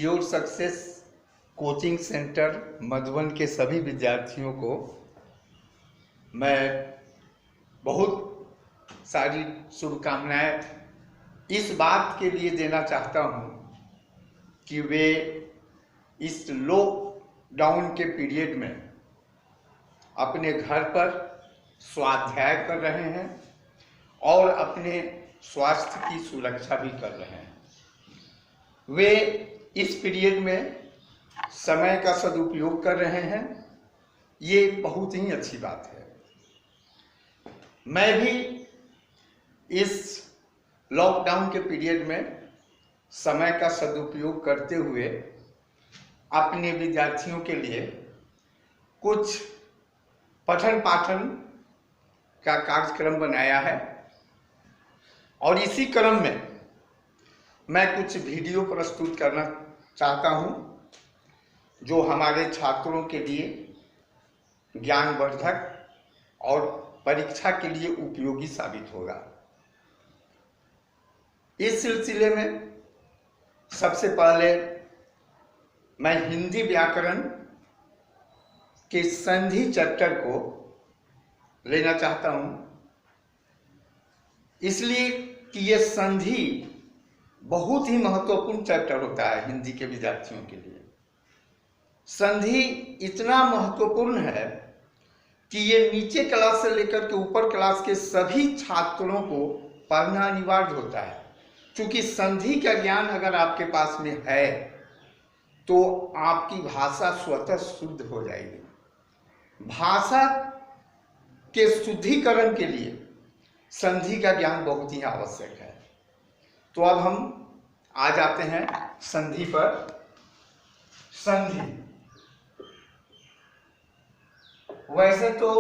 Sure success coaching centre Madhuban के सभी विद्यार्थियों को मैं बहुत सारी शुभकामनाएं इस बात के लिए देना चाहता हूं कि वे इस लॉकडाउन के पीरियड में अपने घर पर स्वाध्याय कर रहे हैं और अपने स्वास्थ्य की सुरक्षा भी कर रहे हैं। वे इस पीरियड में समय का सदुपयोग कर रहे हैं, ये बहुत ही अच्छी बात है। मैं भी इस लॉकडाउन के पीरियड में समय का सदुपयोग करते हुए अपने विद्यार्थियों के लिए कुछ पठन पाठन का कार्यक्रम बनाया है और इसी क्रम में मैं कुछ वीडियो प्रस्तुत करना चाहता हूं जो हमारे छात्रों के लिए ज्ञानवर्धक और परीक्षा के लिए उपयोगी साबित होगा। इस सिलसिले में सबसे पहले मैं हिंदी व्याकरण के संधि चैप्टर को लेना चाहता हूं, इसलिए कि ये संधि बहुत ही महत्वपूर्ण चैप्टर होता है हिंदी के विद्यार्थियों के लिए। संधि इतना महत्वपूर्ण है कि ये नीचे क्लास से लेकर के ऊपर क्लास के सभी छात्रों को पढ़ना अनिवार्य होता है, क्योंकि संधि का ज्ञान अगर आपके पास में है तो आपकी भाषा स्वतः शुद्ध हो जाएगी। भाषा के शुद्धिकरण के लिए संधि का ज्ञान बहुत ही आवश्यक है। तो अब हम आ जाते हैं संधि पर। संधि वैसे तो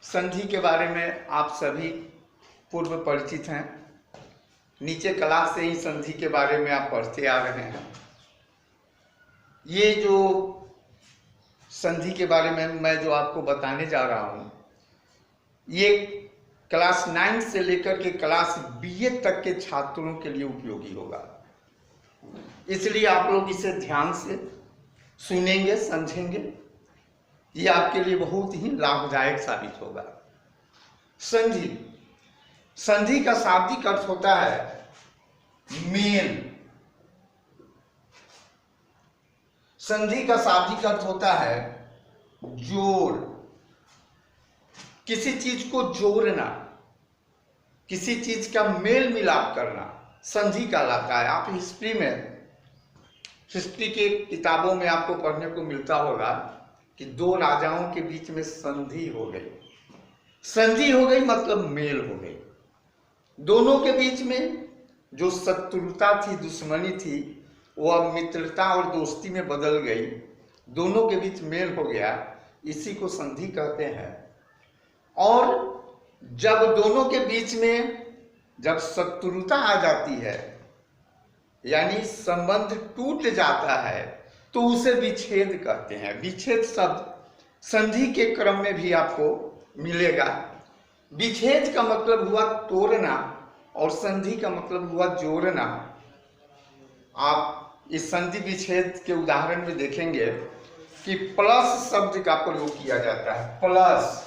संधि के बारे में आप सभी पूर्व परिचित हैं, नीचे क्लास से ही संधि के बारे में आप पढ़ते आ रहे हैं। ये जो संधि के बारे में मैं जो आपको बताने जा रहा हूं, ये क्लास 9 से लेकर के क्लास BA तक के छात्रों के लिए उपयोगी होगा, इसलिए आप लोग इसे ध्यान से सुनेंगे, समझेंगे, ये आपके लिए बहुत ही लाभदायक साबित होगा। संधि, संधि का शाब्दिक अर्थ होता है मेल। संधि का शाब्दिक अर्थ होता है जोड़, किसी चीज को जोड़ना, किसी चीज का मेल मिलाप करना संधि कहलाता है। आप हिस्ट्री के किताबों में आपको पढ़ने को मिलता होगा कि दो राजाओं के बीच में संधि हो गई। संधि हो गई मतलब मेल हो गई। दोनों के बीच में जो शत्रुता थी, दुश्मनी थी, वो अब मित्रता और दोस्ती में बदल गई। दोनों के बीच मेल हो गया, इसी को संधि कहते हैं। और जब दोनों के बीच में जब शत्रुता आ जाती है, यानी संबंध टूट जाता है, तो उसे विच्छेद कहते हैं। विच्छेद शब्द संधि के क्रम में भी आपको मिलेगा। विच्छेद का मतलब हुआ तोड़ना और संधि का मतलब हुआ जोड़ना। आप इस संधि विच्छेद के उदाहरण में देखेंगे कि प्लस शब्द का प्रयोग किया जाता है। प्लस,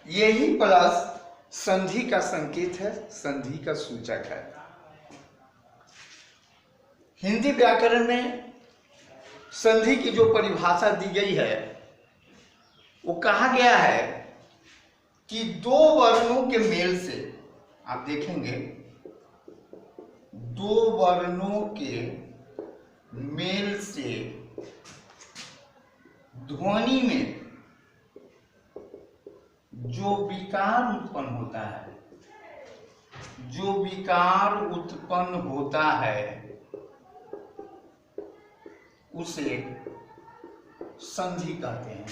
यही प्लस संधि का संकेत है, संधि का सूचक है। हिंदी व्याकरण में संधि की जो परिभाषा दी गई है, वो कहा गया है कि दो वर्णों के मेल से, आप देखेंगे दो वर्णों के मेल से ध्वनि में जो विकार उत्पन्न होता है, जो विकार उत्पन्न होता है, उसे संधि कहते हैं,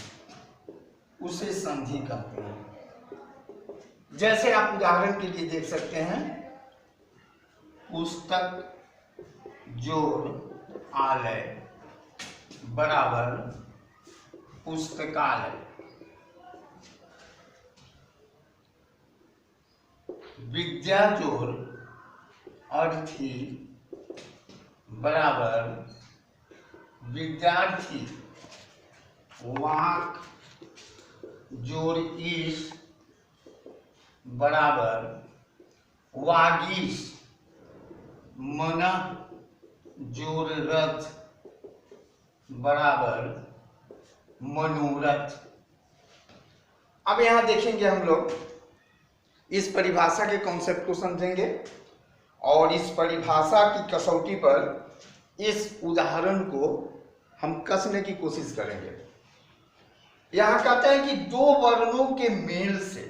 उसे संधि कहते हैं। जैसे आप उदाहरण के लिए देख सकते हैं, पुस्तक जोड़ आलय बराबर पुस्तकालय। विद्या जोड़ अर्थी बराबर विद्यार्थी, वाक जोड़ ईश बराबर वागीश, मन जोड़ रथ बराबर मनोरथ। अब यहां देखेंगे हम लोग इस परिभाषा के कॉन्सेप्ट को समझेंगे और इस परिभाषा की कसौटी पर इस उदाहरण को हम कसने की कोशिश करेंगे। यहां कहते हैं कि दो वर्णों के मेल से,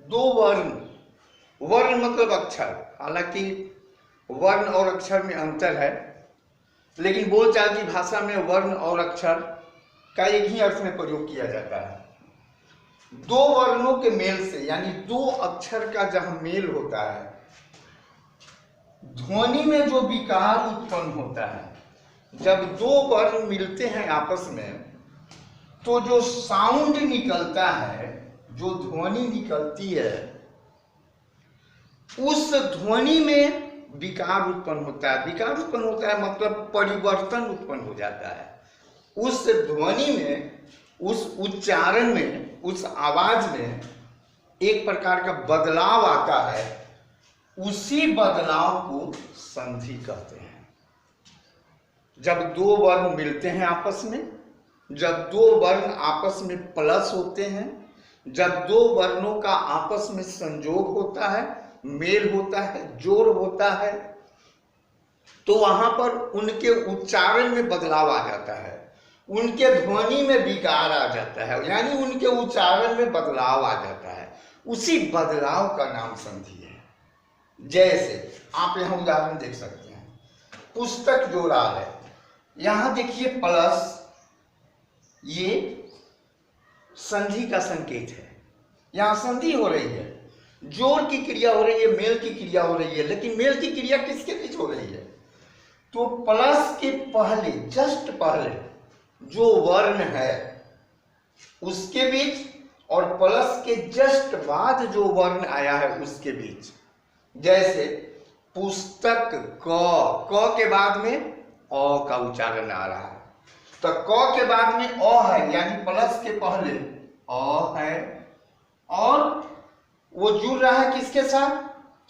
दो वर्ण, वर्ण मतलब अक्षर, हालांकि वर्ण और अक्षर में अंतर है, लेकिन बोलचाल की भाषा में वर्ण और अक्षर का एक ही अर्थ में प्रयोग किया जाता है। दो वर्णों के मेल से यानी दो अक्षर का जहां मेल होता है, ध्वनि में जो विकार उत्पन्न होता है, जब दो वर्ण मिलते हैं आपस में तो जो साउंड निकलता है, जो ध्वनि निकलती है, उस ध्वनि में विकार उत्पन्न होता है। विकार उत्पन्न होता है मतलब परिवर्तन उत्पन्न हो जाता है। उस ध्वनि में, उस उच्चारण में, उस आवाज में एक प्रकार का बदलाव आता है। उसी बदलाव को संधि कहते हैं। जब दो वर्ण मिलते हैं आपस में, जब दो वर्ण आपस में प्लस होते हैं, जब दो वर्णों का आपस में संयोग होता है, मेल होता है, जोड़ होता है, तो वहां पर उनके उच्चारण में बदलाव आ जाता है, उनके ध्वनि में विकार आ जाता है, यानी उनके उच्चारण में बदलाव आ जाता है। उसी बदलाव का नाम संधि है। जैसे आप यहां उदाहरण देख सकते हैं, पुस्तक जोड़ा है, यहां देखिए प्लस, ये संधि का संकेत है। यहां संधि हो रही है, जोड़ की क्रिया हो रही है, मेल की क्रिया हो रही है, लेकिन मेल की क्रिया किसके बीच हो रही है? तो प्लस के पहले, जस्ट पहले जो वर्ण है उसके बीच और प्लस के जस्ट बाद जो वर्ण आया है उसके बीच। जैसे पुस्तक, क के बाद में अ का उच्चारण आ रहा है, तो क के बाद में अ है, यानी प्लस के पहले अ है, और वो जुड़ रहा है किसके साथ?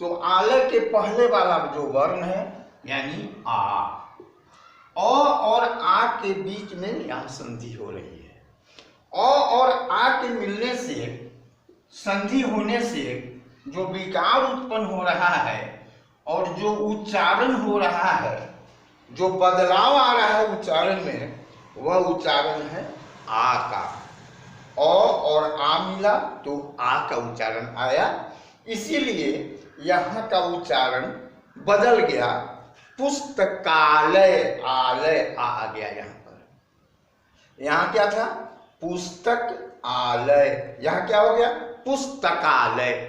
तो आले के पहले वाला जो वर्ण है यानी आ। अ और आ के बीच में यहां संधि हो रही है। अ और आ के मिलने से, संधि होने से जो विकार उत्पन्न हो रहा है और जो उच्चारण हो रहा है, जो बदलाव आ रहा है उच्चारण में, वह उच्चारण है आ का। अ और आ मिला तो आ का उच्चारण आया, इसीलिए यहां का उच्चारण बदल गया, पुस्तकालय, आलय आ गया यहां पर। यहां क्या था? पुस्तक आलय, यहां क्या हो गया? पुस्तकालय।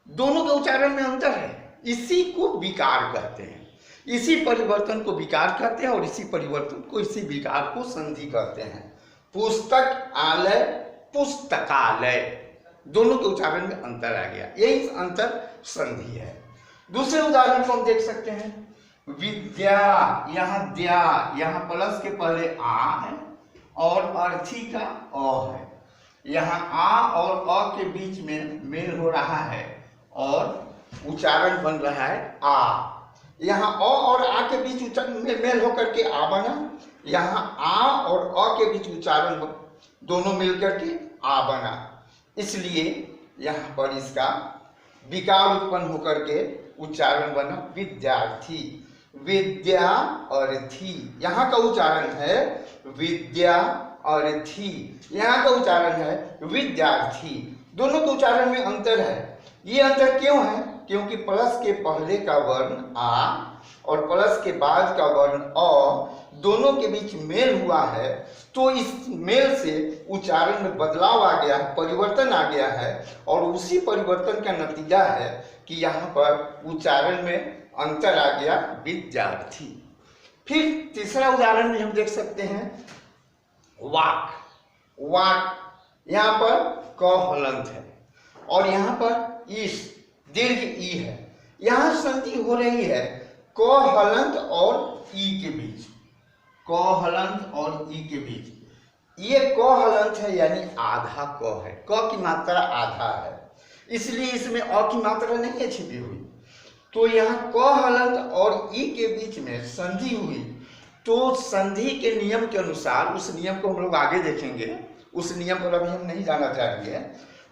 दोनों के उच्चारण में अंतर है, इसी को विकार कहते हैं। इसी परिवर्तन को विकार कहते हैं और इसी परिवर्तन को, इसी विकार को संधि कहते हैं। पुस्तक आलय, पुस्तकालय, दोनों के उच्चारण में अंतर आ गया, यही अंतर संधि है। दूसरे उदाहरण को हम देख सकते हैं, विद्या, यहाँ द्या, यहाँ प्लस के पहले आ है और अर्थी का अ है। यहाँ आ और अ के बीच में मेल हो रहा है और उच्चारण बन रहा है आ। यहाँ अ और आ के बीच उच्चारण में मेल होकर के आ बना, यहाँ आ और अ के बीच उच्चारण दोनों मिलकर के आ बना, इसलिए यहाँ पर इसका विकार उत्पन्न होकर के उच्चारण बना विद्यार्थी। विद्या और थी, यहाँ का उच्चारण है विद्या और थी, यहाँ का उच्चारण है विद्यार्थी। दोनों के उच्चारण में अंतर है। ये अंतर क्यों है? क्योंकि प्लस के पहले का वर्ण आ और प्लस के बाद का वर्ण अ, दोनों के बीच मेल हुआ है, तो इस मेल से उच्चारण में बदलाव आ गया, परिवर्तन आ गया है, और उसी परिवर्तन का नतीजा है कि यहाँ पर उच्चारण में अंतर आ गया, विद्यार्थी। फिर तीसरा उदाहरण में हम देख सकते हैं वाक। वाक, यहाँ पर क हलंत है और यहाँ पर ईश दीर्घ ई है। यहाँ संधि हो रही है क हलंत और ई के बीच, क हलंत और ई के बीच। ये क हलंत है यानी आधा क है, क की मात्रा आधा है, इसलिए इसमें अ की मात्रा नहीं है छिपी हुई। तो यहाँ क हलंत और ई के बीच में संधि हुई, तो संधि के नियम के अनुसार, उस नियम को हम लोग आगे देखेंगे, उस नियम पर अभी हम नहीं जाना चाहेंगे।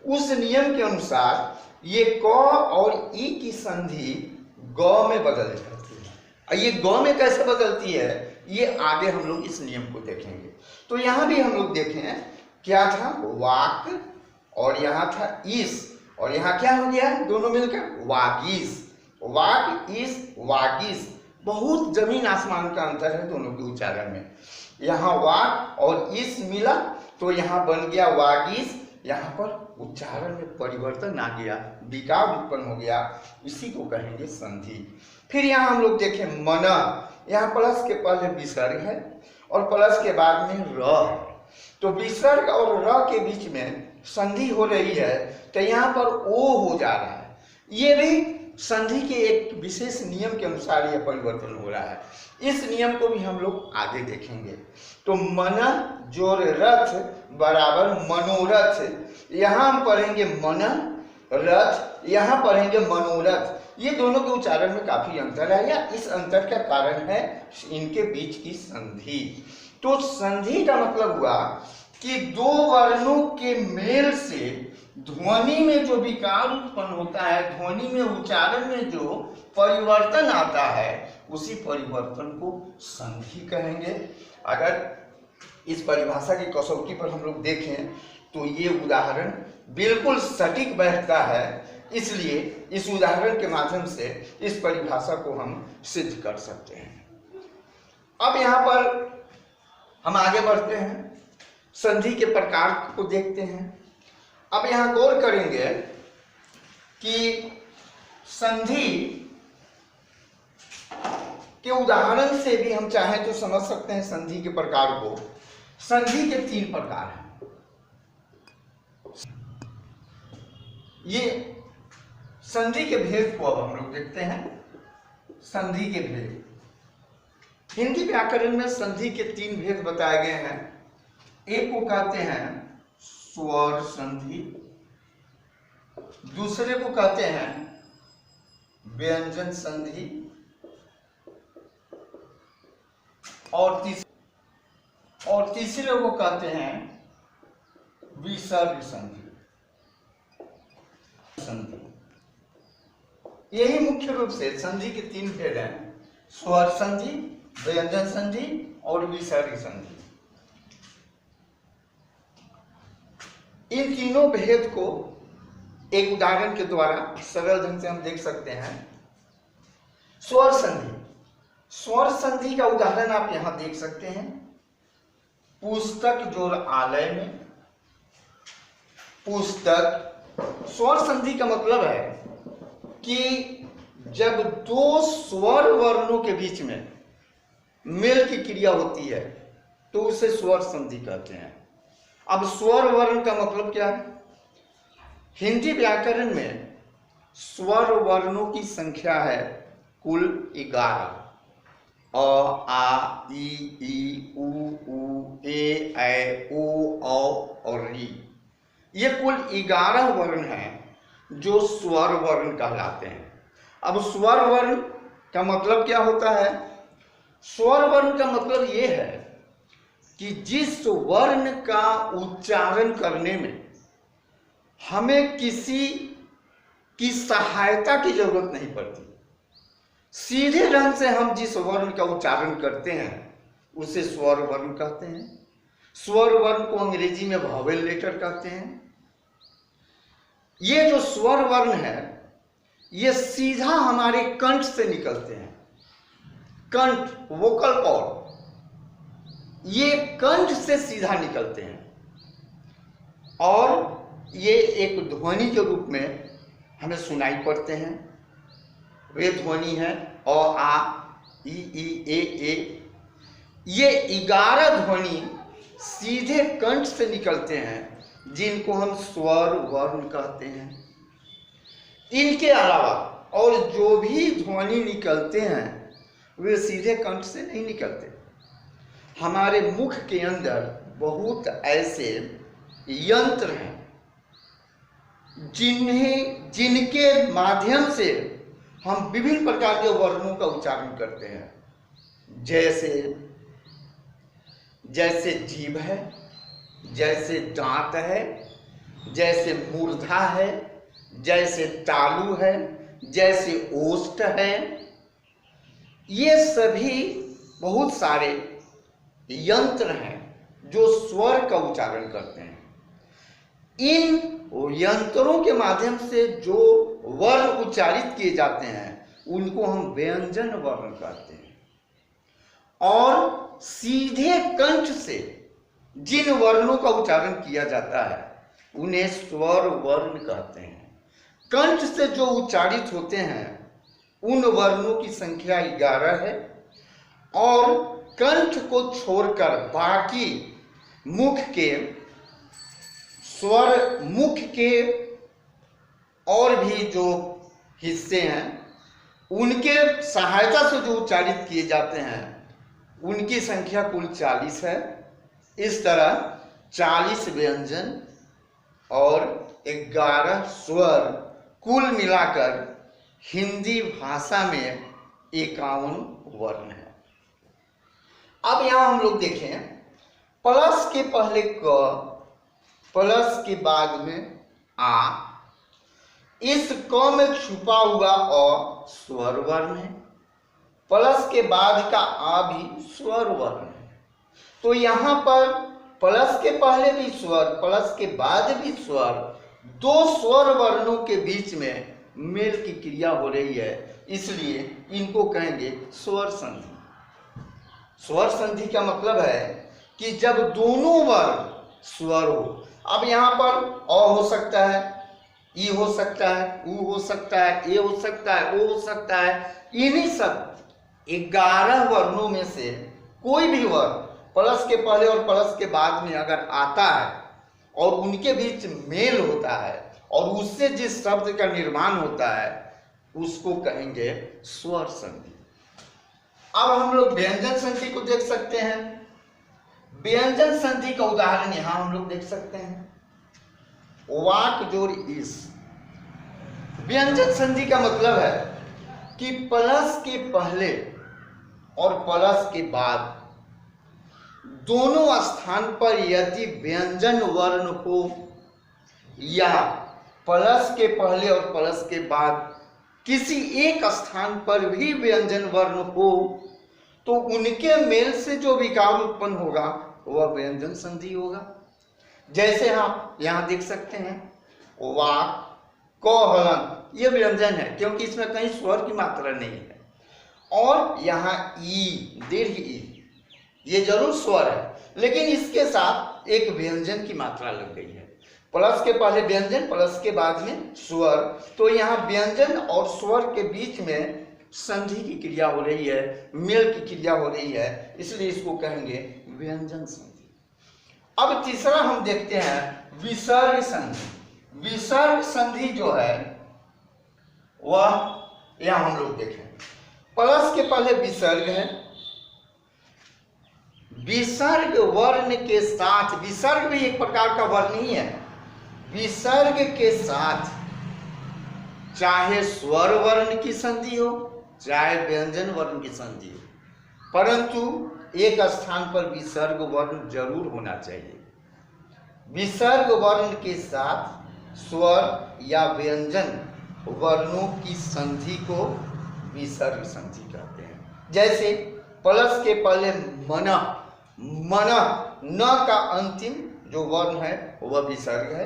उस नियम के अनुसार ये क और ई की संधि ग में बदल जाती है। और ये ग में कैसे बदलती है, ये आगे हम लोग इस नियम को देखेंगे। तो यहाँ भी हम लोग देखें क्या था, वाक, और यहाँ था ईस, और यहाँ क्या हो गया दोनों मिलकर, वागीस। वाक ईस वागीस, बहुत जमीन आसमान का अंतर है दोनों के उच्चारण में। यहाँ वाक और ईस मिला तो यहाँ बन गया वागीस, यहाँ पर उच्चारण में परिवर्तन आ गया, विकार उत्पन्न हो गया, इसी को कहेंगे संधि। फिर यहाँ हम लोग देखें मन, यहाँ प्लस के पहले विसर्ग है और प्लस के बाद में र है, तो विसर्ग और र के बीच में संधि हो रही है, तो यहाँ पर ओ हो जा रहा है। ये भी संधि के एक विशेष नियम के अनुसार यह परिवर्तन हो रहा है, इस नियम को भी हम लोग आगे देखेंगे। तो मन जोर रथ बराबर मनोरथ, यहाँ हम पढ़ेंगे मन रथ, यहाँ पढ़ेंगे मनोरथ। ये दोनों के उच्चारण में काफी अंतर है, या इस अंतर का कारण है इनके बीच की संधि। तो संधि का मतलब हुआ कि दो वर्णों के मेल से ध्वनि में जो विकार उत्पन्न होता है, ध्वनि में उच्चारण में जो परिवर्तन आता है, उसी परिवर्तन को संधि कहेंगे। अगर इस परिभाषा की कसौटी पर हम लोग देखें तो ये उदाहरण बिल्कुल सटीक बैठता है, इसलिए इस उदाहरण के माध्यम से इस परिभाषा को हम सिद्ध कर सकते हैं। अब यहाँ पर हम आगे बढ़ते हैं, संधि के प्रकार को देखते हैं। अब यहाँ गौर करेंगे कि संधि के उदाहरण से भी हम चाहें तो समझ सकते हैं संधि के प्रकार को। संधि के 3 प्रकार हैं। ये संधि के भेद को अब हम लोग देखते हैं। संधि के भेद, हिंदी व्याकरण में संधि के 3 भेद बताए गए हैं। एक को कहते हैं स्वर संधि, दूसरे को कहते हैं व्यंजन संधि, और तीसरे को कहते हैं विसर्ग संधि। यही मुख्य रूप से संधि के 3 भेद हैं, स्वर संधि, व्यंजन संधि और विसर्ग संधि। इन तीनों भेद को एक उदाहरण के द्वारा सरल ढंग से हम देख सकते हैं। स्वर संधि, स्वर संधि का उदाहरण आप यहां देख सकते हैं। पुस्तक जोड़ आलय में, पुस्तक। स्वर संधि का मतलब है कि जब 2 स्वर वर्णों के बीच में मेल की क्रिया होती है तो उसे स्वर संधि कहते हैं। अब स्वर वर्ण का मतलब क्या है? हिंदी व्याकरण में स्वर वर्णों की संख्या है कुल 11। अ, आ, ई, उ, ए, ऐ, ओ, औ और री। ये कुल 11 वर्ण हैं जो स्वर वर्ण कहलाते हैं। अब स्वर वर्ण का मतलब क्या होता है? स्वर वर्ण का मतलब ये है कि जिस वर्ण का उच्चारण करने में हमें किसी की सहायता की जरूरत नहीं पड़ती, सीधे ढंग से हम जिस वर्ण का उच्चारण करते हैं उसे स्वर वर्ण कहते हैं। स्वर वर्ण को अंग्रेजी में वॉवेल लेटर कहते हैं। ये जो स्वर वर्ण है ये सीधा हमारे कंठ से निकलते हैं। कंठ, वोकल कॉर्ड, ये कंठ से सीधा निकलते हैं और ये एक ध्वनि के रूप में हमें सुनाई पड़ते हैं। वे ध्वनि है अ, आ, ई, ए। ये 11 ध्वनि सीधे कंठ से निकलते हैं जिनको हम स्वर वर्ण कहते हैं। इनके अलावा और जो भी ध्वनि निकलते हैं वे सीधे कंठ से नहीं निकलते। हमारे मुख के अंदर बहुत ऐसे यंत्र हैं जिनके माध्यम से हम विभिन्न प्रकार के वर्णों का उच्चारण करते हैं। जैसे जीभ है, जैसे दांत है, जैसे मूर्धा है, जैसे तालु है, जैसे ओष्ठ है। ये सभी बहुत सारे यंत्र हैं जो स्वर का उच्चारण करते हैं। इन यंत्रों के माध्यम से जो वर्ण उच्चारित किए जाते हैं उनको हम व्यंजन वर्ण कहते हैं। और सीधे कंठ से जिन वर्णों का उच्चारण किया जाता है उन्हें स्वर वर्ण कहते हैं। कंठ से जो उच्चारित होते हैं उन वर्णों की संख्या 11 है और कंठ को छोड़कर बाकी मुख के और भी जो हिस्से हैं उनके सहायता से जो उच्चारित किए जाते हैं उनकी संख्या कुल 40 है। इस तरह 40 व्यंजन और 11 स्वर कुल मिलाकर हिंदी भाषा में 51 वर्ण है। अब यहां हम लोग देखें, प्लस के पहले क, प्लस के बाद में आ, इस क में छुपा हुआ अ स्वर वर्ण है, प्लस के बाद का आ भी स्वर वर्ण है। तो यहां पर प्लस के पहले भी स्वर, प्लस के बाद भी स्वर, दो स्वर वर्णों के बीच में मेल की क्रिया हो रही है, इसलिए इनको कहेंगे स्वर संधि। स्वर संधि का मतलब है कि जब दोनों वर्ण स्वर हो। अब यहाँ पर अ हो सकता है, ई हो सकता है, उ हो सकता है, ए हो सकता है, ओ हो सकता है। इन्हीं सब 11 वर्णों में से कोई भी वर्ण प्लस के पहले और प्लस के बाद में अगर आता है और उनके बीच मेल होता है और उससे जिस शब्द का निर्माण होता है उसको कहेंगे स्वर संधि। अब हम लोग व्यंजन संधि को देख सकते हैं। व्यंजन संधि का उदाहरण यहां हम लोग देख सकते हैं, वाक जोड़ इस। व्यंजन संधि का मतलब है कि प्लस के पहले और प्लस के बाद दोनों स्थान पर यदि व्यंजन वर्ण हो या प्लस के पहले और प्लस के बाद किसी एक स्थान पर भी व्यंजन वर्ण हो तो उनके मेल से जो विकार उत्पन्न होगा वह व्यंजन संधि होगा। जैसे आप यहां देख सकते हैं वाक, क, हलन, ये व्यंजन है क्योंकि इसमें कहीं स्वर की मात्रा नहीं है। और यहाँ ई, दीर्घ ई, ये जरूर स्वर है लेकिन इसके साथ एक व्यंजन की मात्रा लग गई है। प्लस के पहले व्यंजन, प्लस के बाद में स्वर, तो यहाँ व्यंजन और स्वर के बीच में संधि की क्रिया हो रही है, मेल की क्रिया हो रही है, इसलिए इसको कहेंगे व्यंजन संधि। अब तीसरा हम देखते हैं विसर्ग संधि। विसर्ग संधि जो है वह यहां हम लोग देखें, प्लस के पहले विसर्ग है, विसर्ग वर्ण के साथ, विसर्ग भी एक प्रकार का वर्ण ही है, विसर्ग के साथ चाहे स्वर वर्ण की संधि हो चाहे व्यंजन वर्ण की संधि हो, परंतु एक स्थान पर विसर्ग वर्ण जरूर होना चाहिए। विसर्ग वर्ण के साथ स्वर या व्यंजन वर्णों की संधि को विसर्ग संधि कहते हैं। जैसे प्लस के पहले मन, मन, न का अंतिम जो वर्ण है वह विसर्ग है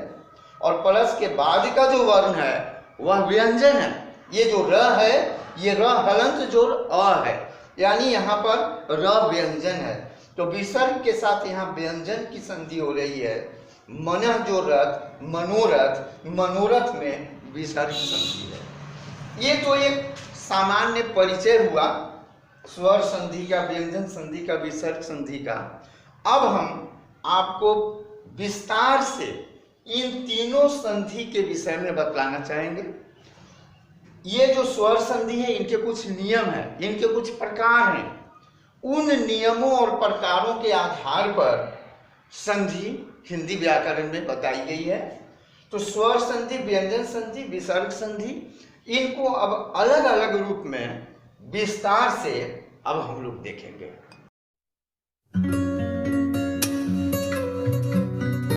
और प्लस के बाद का जो वर्ण है वह व्यंजन है। ये जो र है ये र हलंत जोड़ अ है, यानी यहाँ पर र व्यंजन है, तो विसर्ग के साथ यहाँ व्यंजन की संधि हो रही है। मन जो रथ, मनोरथ, मनोरथ में विसर्ग संधि है। ये तो एक सामान्य परिचय हुआ स्वर संधि का, व्यंजन संधि का, विसर्ग संधि का। अब हम आपको विस्तार से इन तीनों संधि के विषय में बतलाना चाहेंगे। ये जो स्वर संधि है इनके कुछ नियम हैं, इनके कुछ प्रकार हैं। उन नियमों और प्रकारों के आधार पर संधि हिंदी व्याकरण में बताई गई है। तो स्वर संधि, व्यंजन संधि, विसर्ग संधि, इनको अब अलग अलग रूप में विस्तार से अब हम लोग देखेंगे।